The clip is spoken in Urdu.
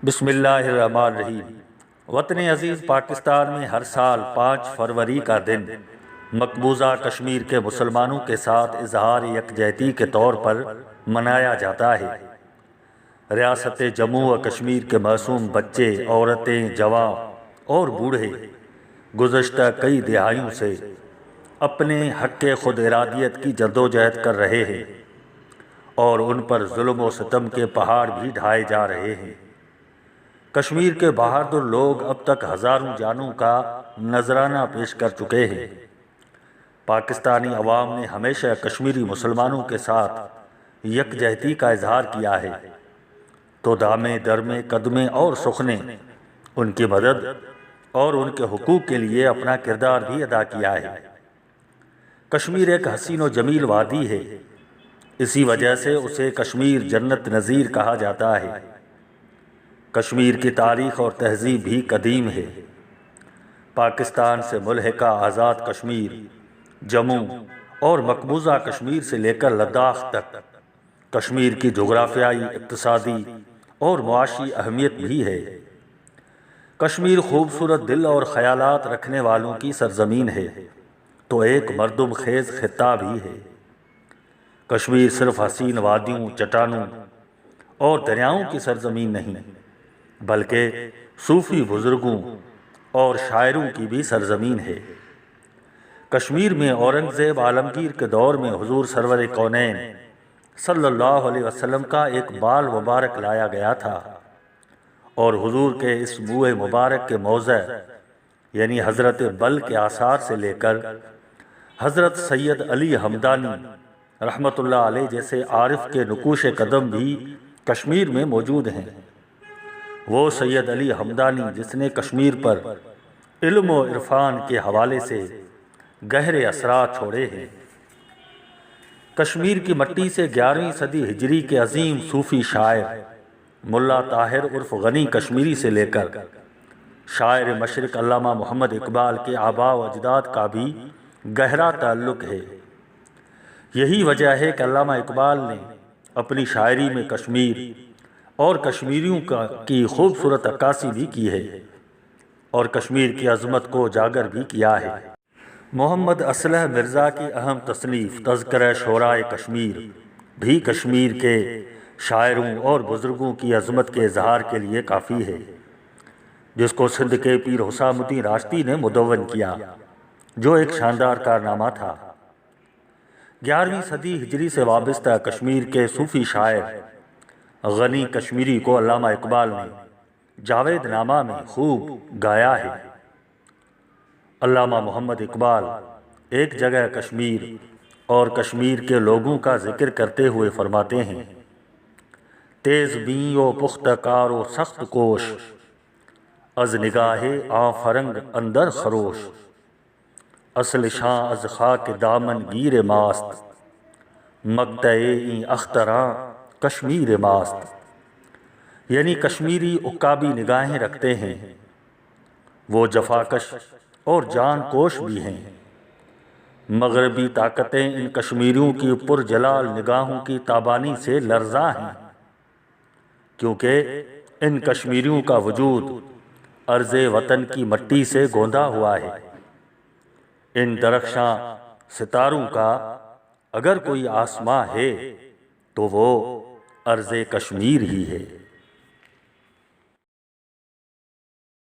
بسم اللہ الرحمن الرحیم۔ وطن عزیز پاکستان میں ہر سال 5 فروری کا دن مقبوضہ کشمیر کے مسلمانوں کے ساتھ اظہار یکجہتی کے طور پر منایا جاتا ہے۔ ریاست جموں و کشمیر کے معصوم بچے، عورتیں، جوان اور بوڑھے گزشتہ کئی دہائیوں سے اپنے حق خود ارادیت کی جدوجہد کر رہے ہیں اور ان پر ظلم و ستم کے پہاڑ بھی ڈھائے جا رہے ہیں۔ کشمیر کے بہادر لوگ اب تک ہزاروں جانوں کا نذرانہ پیش کر چکے ہیں۔ پاکستانی عوام نے ہمیشہ کشمیری مسلمانوں کے ساتھ یکجہتی کا اظہار کیا ہے، تو دامے درمے قدمے اور سخنے ان کی مدد اور ان کے حقوق کے لیے اپنا کردار بھی ادا کیا ہے۔ کشمیر ایک حسین و جمیل وادی ہے، اسی وجہ سے اسے کشمیر جنت نظیر کہا جاتا ہے۔ کشمیر کی تاریخ اور تہذیب بھی قدیم ہے۔ پاکستان سے ملحقہ آزاد کشمیر، جموں اور مقبوضہ کشمیر سے لے کر لداخ تک کشمیر کی جغرافیائی، اقتصادی اور معاشی اہمیت بھی ہے۔ کشمیر خوبصورت دل اور خیالات رکھنے والوں کی سرزمین ہے، تو ایک مردم خیز خطہ بھی ہے۔ کشمیر صرف حسین وادیوں، چٹانوں اور دریاؤں کی سرزمین نہیں، بلکہ صوفی بزرگوں اور شاعروں کی بھی سرزمین ہے۔ کشمیر میں اورنگزیب عالمگیر کے دور میں حضور سرور کونین صلی اللہ علیہ وسلم کا ایک بال مبارک لایا گیا تھا، اور حضور کے اس منہ مبارک کے موضع یعنی حضرت بل کے آثار سے لے کر حضرت سید علی ہمدانی رحمۃ اللہ علیہ جیسے عارف کے نقوش قدم بھی کشمیر میں موجود ہیں۔ وہ سید علی ہمدانی جس نے کشمیر پر علم و عرفان کے حوالے سے گہرے اثرات چھوڑے ہیں۔ کشمیر کی مٹی سے 11ویں صدی ہجری کے عظیم صوفی شاعر ملا طاہر عرف غنی کشمیری سے لے کر شاعر مشرق علامہ محمد اقبال کے آباء و اجداد کا بھی گہرا تعلق ہے۔ یہی وجہ ہے کہ علامہ اقبال نے اپنی شاعری میں کشمیر اور کشمیریوں کی خوبصورت عکاسی بھی کی ہے اور کشمیر کی عظمت کو اجاگر بھی کیا ہے۔ محمد اصلح مرزا کی اہم تصنیف تذکرہ شعراء کشمیر بھی کشمیر کے شاعروں اور بزرگوں کی عظمت کے اظہار کے لیے کافی ہے، جس کو سندھ کے پیر حسام الدین راشدی نے مدون کیا، جو ایک شاندار کارنامہ تھا۔ 11ویں صدی ہجری سے وابستہ کشمیر کے صوفی شاعر غنی کشمیری کو علامہ اقبال نے جاوید نامہ میں خوب گایا ہے۔ علامہ محمد اقبال ایک جگہ کشمیر اور کشمیر کے لوگوں کا ذکر کرتے ہوئے فرماتے ہیں: تیز بین و پختہ کار و سخت کوش، از نگاہ آ فرنگ اندر خروش، اصل شاں از خاک دامن گیر ماست، مقطع این اختراں کشمیر ماست۔ یعنی کشمیری عقابی نگاہیں رکھتے ہیں، وہ جفاکش اور جان کوش بھی ہیں۔ مغربی طاقتیں ان کشمیریوں کی پرجلال نگاہوں کی تابانی سے لرزاں ہیں، کیونکہ ان کشمیریوں کا وجود ارض وطن کی مٹی سے گوندا ہوا ہے۔ ان درخشاں ستاروں کا اگر کوئی آسماں ہے تو وہ ارض کشمیر ہی ہے۔